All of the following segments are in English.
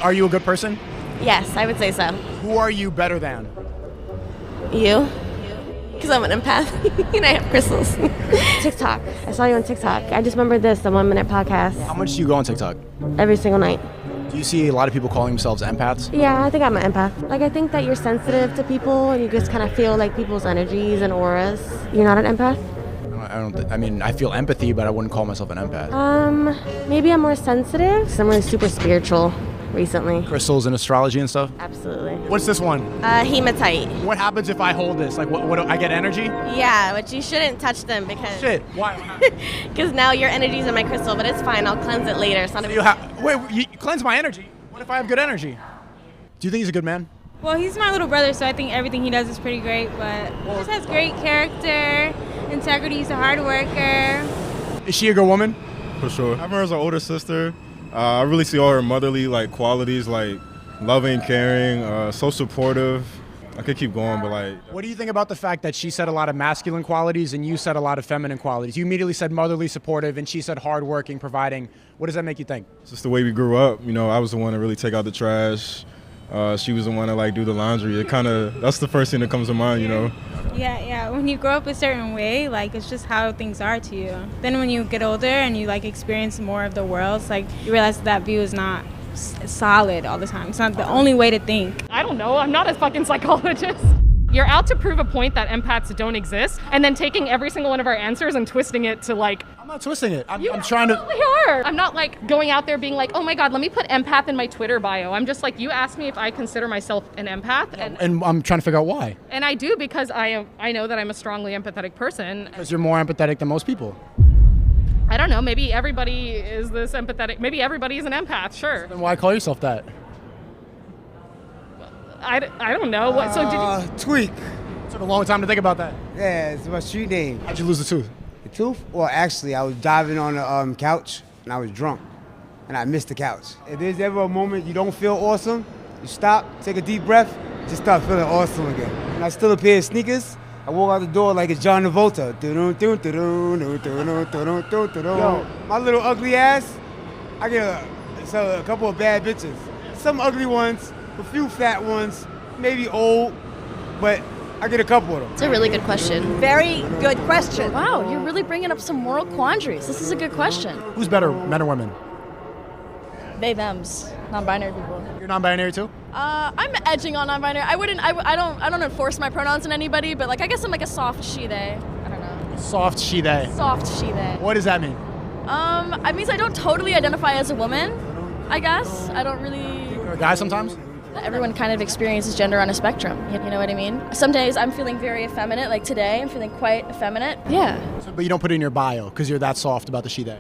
Are you a good person? Yes, I would say so. Who are you better than? You? Because I'm an empath and I have crystals. TikTok. I saw you on TikTok. I just remember the 1 minute podcast. How much do you go on TikTok? Every single night. Do you see a lot of people calling themselves empaths? Yeah, I think I'm an empath. Like, I think that you're sensitive to people and you just kind of feel like people's energies and auras. You're not an empath? I feel empathy, but I wouldn't call myself an empath. Maybe I'm more sensitive. I'm really super spiritual recently. Crystals and astrology and stuff? Absolutely. What's this one? Hematite. What happens if I hold this? Like, what I get energy? Yeah, but you shouldn't touch them because... Shit, why? Because now your energy's in my crystal, but it's fine. I'll cleanse it later. It's not a big You cleanse my energy. What if I have good energy? Do you think he's a good man? Well, he's my little brother, so I think everything he does is pretty great, but he just has great character, integrity, he's a hard worker. Is she a good woman? For sure. I have her as an older sister. I really see all her motherly qualities, like loving, caring, so supportive. I could keep going, but What do you think about the fact that she said a lot of masculine qualities and you said a lot of feminine qualities? You immediately said motherly, supportive, and she said hardworking, providing. What does that make you think? it's just the way we grew up. I was the one to really take out the trash. She was the one to do the laundry. That's the first thing that comes to mind, Yeah, when you grow up a certain way, it's just how things are to you. Then when you get older and you experience more of the world, it's you realize that view is not solid all the time. It's not the only way to think. I don't know. I'm not a fucking psychologist. You're out to prove a point that empaths don't exist, and then taking every single one of our answers and twisting it to I'm not twisting it. I'm trying to. I'm not going out there being oh my God, let me put empath in my Twitter bio. I'm just you asked me if I consider myself an empath, and I'm trying to figure out why. And I do because I know that I'm a strongly empathetic person. Because you're more empathetic than most people. I don't know. Maybe everybody is this empathetic. Maybe everybody is an empath. Sure. Then why call yourself that? I don't know. What? So did you? Tweak. Took a long time to think about that. Yeah, it's my street name. How'd you lose the tooth? The tooth? Well, actually, I was diving on the couch and I was drunk and I missed the couch. If there's ever a moment you don't feel awesome, you stop, take a deep breath, just start feeling awesome again. And I still a pair of sneakers. I walk out the door like it's John Travolta. Yo, my little ugly ass, I get a couple of bad bitches. Some ugly ones, a few fat ones, maybe old, but I get a couple of them. It's a really good question. Very good question. Wow, you're really bringing up some moral quandaries. This is a good question. Who's better, men or women? They, thems, non-binary people. You're non-binary too? I'm edging on non-binary. I don't enforce my pronouns on anybody, but I guess I'm a soft she/they. I don't know. Soft she/they. Soft she/they. What does that mean? It means I don't totally identify as a woman. I guess I don't really. You're a guy sometimes? Everyone kind of experiences gender on a spectrum. You know what I mean? Some days I'm feeling very effeminate. Like today, I'm feeling quite effeminate. Yeah. But you don't put it in your bio because you're that soft about the she/they.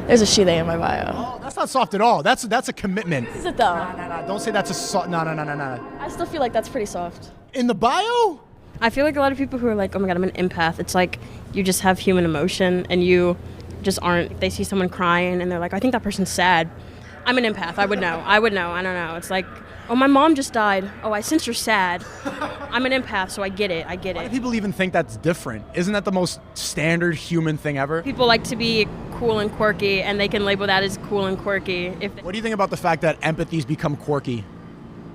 There's a she/they in my bio. Oh, that's not soft at all. That's a commitment. Is it though? No. Don't say that's a soft. No. I still feel like that's pretty soft. In the bio? I feel like a lot of people who are like, oh my God, I'm an empath. It's like you just have human emotion and you just aren't. They see someone crying and they're like, I think that person's sad. I'm an empath. I would know. I don't know. It's like, oh, my mom just died. Oh, I sense you're sad. I'm an empath, so I get it. Why do people even think that's different? Isn't that the most standard human thing ever? People like to be cool and quirky, and they can label that as cool and quirky. What do you think about the fact that empathy's become quirky?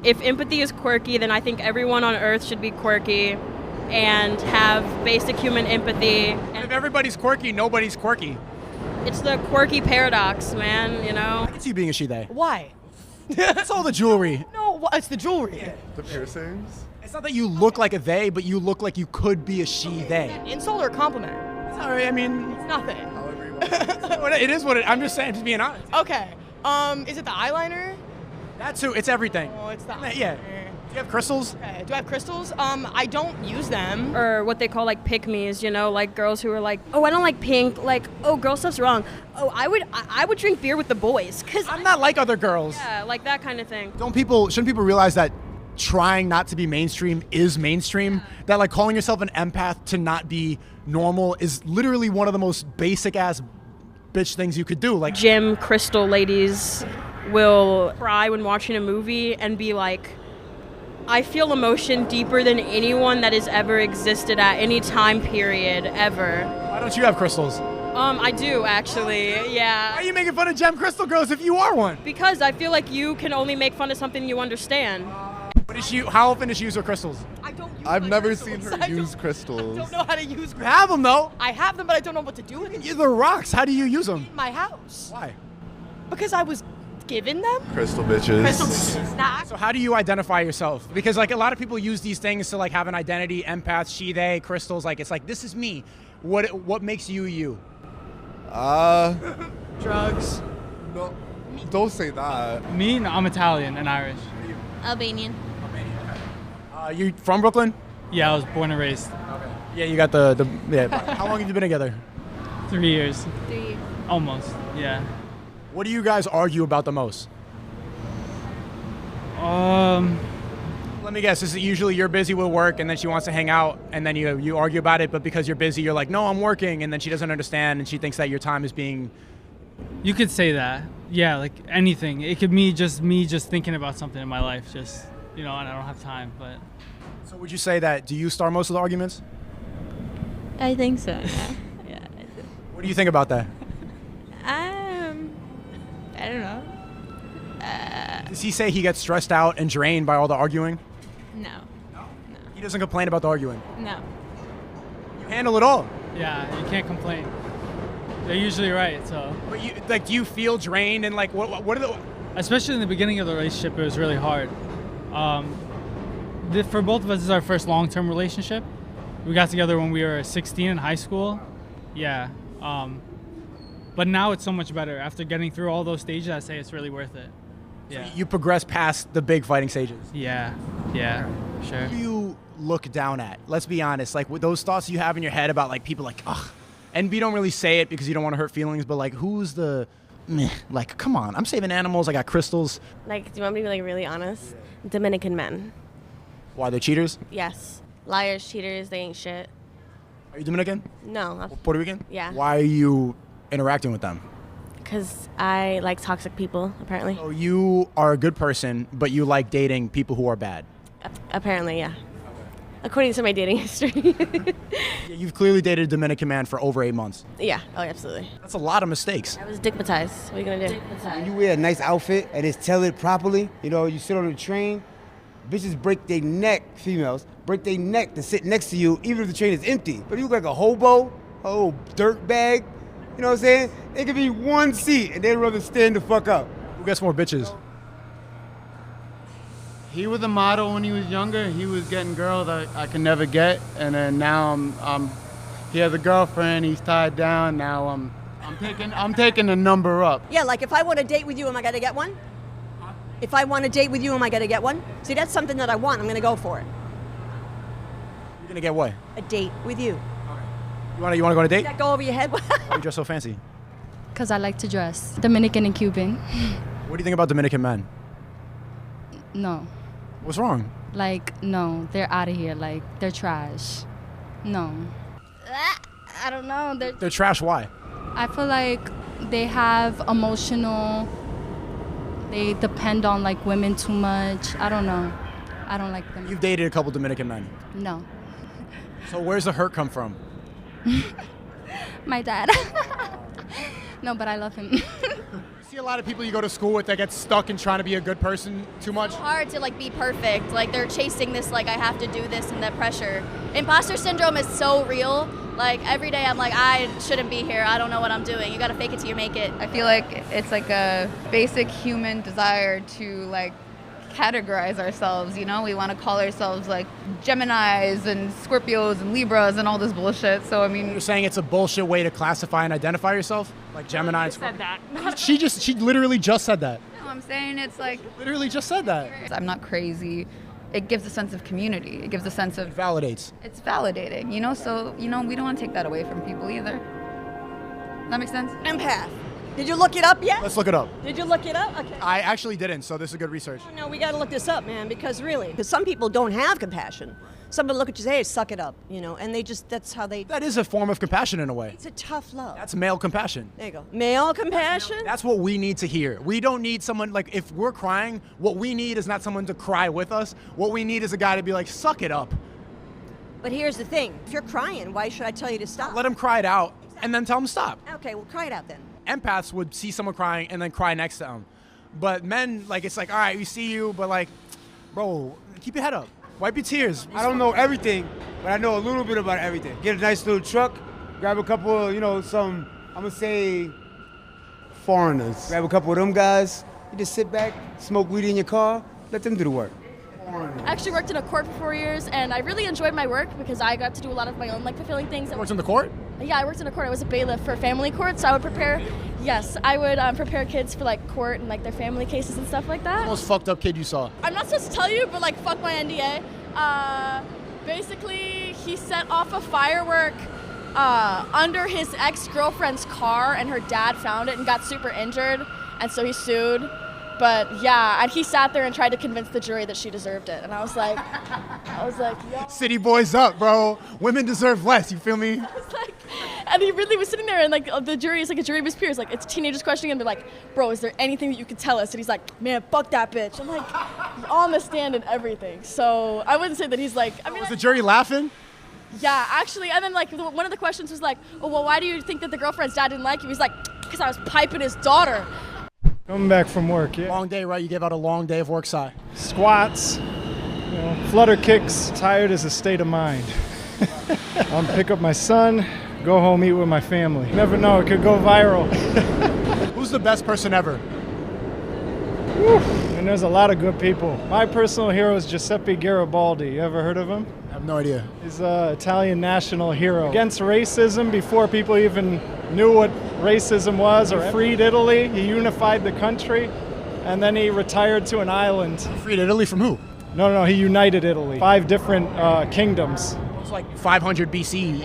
If empathy is quirky, then I think everyone on Earth should be quirky and have basic human empathy. If everybody's quirky, nobody's quirky. It's the quirky paradox, man, I can see you being a she/they. Why? It's all the jewelry. No, it's the jewelry. The piercings? It's not that you look like a they, but you look like you could be a she/they. Insult or compliment? Sorry, It's nothing. It is what I'm just saying, just being honest. Okay. Is it the eyeliner? That too, it's everything. Oh, it's the Yeah. Do you have crystals? Okay. Do I have crystals? I don't use them. Or what they call pick-me's, like girls who are like, oh, I don't like pink, oh, girl stuff's wrong. Oh, I would drink beer with the boys, cause I'm not like other girls. Yeah, like that kind of thing. Shouldn't people realize that trying not to be mainstream is mainstream? That calling yourself an empath to not be normal is literally one of the most basic ass bitch things you could do. Gym crystal ladies will cry when watching a movie and be like, I feel emotion deeper than anyone that has ever existed at any time period ever. Why don't you have crystals? I do actually. Why Yeah. are you making fun of gem crystal girls if you are one? Because I feel like you can only make fun of something you understand. How often does she use her crystals? I don't use I've my never crystals. seen her use crystals. I don't know how to use You have them though. I have them, but I don't know what to do with them. They're rocks. How do you use them? In my house. Why? Because I was given them. Crystal bitches. So how do you identify yourself? Because like a lot of people use these things to like have an identity, empath, she, they, crystals. Like it's like this is me. What makes you you? Drugs. No, don't say that. Me? No, I'm Italian and Irish. Albanian. You from Brooklyn? Yeah, I was born and raised. Yeah, you got the yeah. How long have you been together? 3 years. 3 years. Almost, yeah. What do you guys argue about the most? Let me guess. This is usually you're busy with work, and then she wants to hang out, and then you argue about it. But because you're busy, you're like, no, I'm working, and then she doesn't understand, and she thinks that your time is being. You could say that. Yeah, like anything. It could me just thinking about something in my life, just, and I don't have time, but. So would you say that? Do you start most of the arguments? I think so. Yeah. Yeah. What do you think about that? I don't know. Does he say he gets stressed out and drained by all the arguing? No. He doesn't complain about the arguing. No. You handle it all. Yeah, you can't complain. They're usually right, so. But you do you feel drained and like what are the? Especially in the beginning of the relationship, it was really hard. For both of us, this is our first long-term relationship. We got together when we were 16 in high school. Yeah. But now it's so much better. After getting through all those stages, I say it's really worth it. Yeah. You progress past the big fighting stages. Yeah, sure. Who do you look down at? Let's be honest. Like with those thoughts you have in your head about like people like, ugh, and we don't really say it because you don't want to hurt feelings, but like who's the, meh, like come on, I'm saving animals. I got crystals. Like, do you want me to be like really honest? Dominican men. Why, they're cheaters? Yes. Liars, cheaters, they ain't shit. Are you Dominican? No. Puerto Rican? Yeah. Why are you interacting with them? Because I like toxic people, apparently. So you are a good person, but you like dating people who are bad. Apparently, yeah. According to my dating history. Yeah, you've clearly dated a Dominican man for over 8 months. Yeah. Oh, absolutely. That's a lot of mistakes. I was dickmatized. What are you gonna do? When you wear a nice outfit and it's tailored properly, you sit on the train, bitches break their neck, females, break their neck to sit next to you even if the train is empty. But you look like a hobo, a little dirt bag, you know what I'm saying? It could be one seat and they'd rather stand the fuck up. Who gets more bitches? He was a model when he was younger. He was getting girls I could never get, and then now he has a girlfriend. He's tied down. Now I'm taking the number up. Yeah, like if I want to date with you, am I going to get one? If I want to date with you, am I going to get one? See, that's something that I want. I'm going to go for it. You're gonna get what? A date with you. You wanna go on a date? Did that go over your head? Why you dress so fancy? Because I like to dress. Dominican and Cuban. What do you think about Dominican men? No. What's wrong? Like, no. They're out of here. Like, they're trash. No. I don't know. They're trash. Why? I feel like they have emotional... They depend on, like, women too much. I don't know. I don't like them. You've dated a couple Dominican men. No. So where's the hurt come from? My dad. No, but I love him. You see a lot of people you go to school with that get stuck in trying to be a good person too much. It's hard to like be perfect. Like they're chasing this like I have to do this and that pressure. Imposter syndrome is so real. Like every day I'm like I shouldn't be here. I don't know what I'm doing. You got to fake it till you make it. I feel like it's like a basic human desire to like categorize ourselves, we want to call ourselves like Geminis and Scorpios and Libras and all this bullshit. So I mean, you're saying it's a bullshit way to classify and identify yourself, like Gemini and said that. She literally just said that. no, I'm saying it's like Literally just said that. I'm not crazy. It gives a sense of community. It gives a sense of Validates. it's validating, so we don't want to take that away from people either. That makes sense? Empath. Did you look it up yet? Let's look it up. Did you look it up? Okay. I actually didn't, so this is good research. No, we got to look this up, man, because some people don't have compassion. Somebody look at you and say, hey, suck it up, and they just, that's how they... That is a form of compassion in a way. It's a tough love. That's male compassion. There you go. Male compassion? That's what we need to hear. We don't need someone, like, if we're crying, what we need is not someone to cry with us. What we need is a guy to be like, suck it up. But here's the thing. If you're crying, why should I tell you to stop? Let him cry it out. and then tell them to stop. Okay, well, cry it out then. Empaths would see someone crying and then cry next to them. But men, like, it's like, all right, we see you, but like, bro, keep your head up. Wipe your tears. I don't know everything, but I know a little bit about everything. Get a nice little truck, grab a couple of, some, I'm gonna say, foreigners. Grab a couple of them guys. You just sit back, smoke weed in your car, let them do the work. I actually worked in a court for 4 years, and I really enjoyed my work because I got to do a lot of my own fulfilling things. You worked in the court? Yeah, I worked in a court. I was a bailiff for family court, so I would prepare. Yes, I would prepare kids for court and their family cases and stuff like that. The most fucked up kid you saw? I'm not supposed to tell you, but fuck my NDA. Basically, he set off a firework under his ex-girlfriend's car, and her dad found it and got super injured, and so he sued. But yeah, and he sat there and tried to convince the jury that she deserved it, and I was like, yo. City boys up, bro. Women deserve less. You feel me? And he really was sitting there, and the jury is a jury of his peers. It's teenagers questioning him. They're like, bro, is there anything that you could tell us? And he's like, man, fuck that bitch. I'm like, on the stand and everything. So I wouldn't say that he's was the jury laughing? Yeah, actually. And then one of the questions was oh, well, why do you think that the girlfriend's dad didn't like you? He's like, because I was piping his daughter. Coming back from work, yeah. Long day, right? You gave out a long day of work, Si. Squats, flutter kicks. Tired is a state of mind. Pick up my son, go home, eat with my family. You never know, it could go viral. Who's the best person ever? Whew. And there's a lot of good people. My personal hero is Giuseppe Garibaldi. You ever heard of him? I have no idea. He's an Italian national hero. Against racism before people even knew what racism was, or freed Italy. He unified the country, and then he retired to an island. Freed Italy from who? No, he united Italy. 5 different kingdoms. It was 500 BC.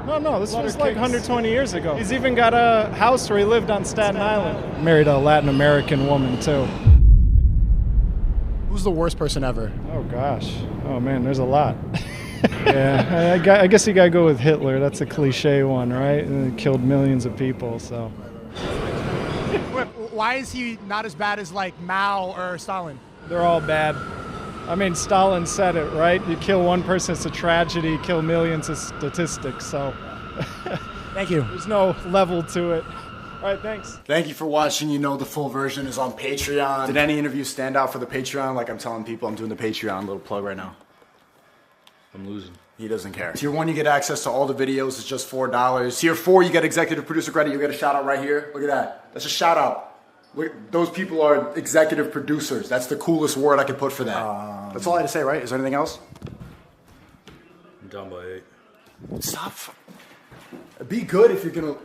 No, this was 120 years ago. He's even got a house where he lived on Staten Island. Married a Latin American woman, too. Who's the worst person ever? Oh, gosh. Oh, man, there's a lot. Yeah, I guess you gotta go with Hitler. That's a cliche one, right? And he killed millions of people, so. Why is he not as bad as Mao or Stalin? They're all bad. I mean, Stalin said it, right? You kill one person, it's a tragedy. You kill millions, it's statistics, so. Thank you. There's no level to it. All right, thanks. Thank you for watching. The full version is on Patreon. Did any interviews stand out for the Patreon? I'm telling people I'm doing the Patreon, little plug right now. I'm losing. He doesn't care. Tier 1, you get access to all the videos. It's just $4. Tier 4, you get executive producer credit. You get a shout out right here. Look at that. That's a shout out. Look, those people are executive producers. That's the coolest word I could put for that. That's all I had to say, right? Is there anything else? I'm down by 8. Stop. Be good if you're going to...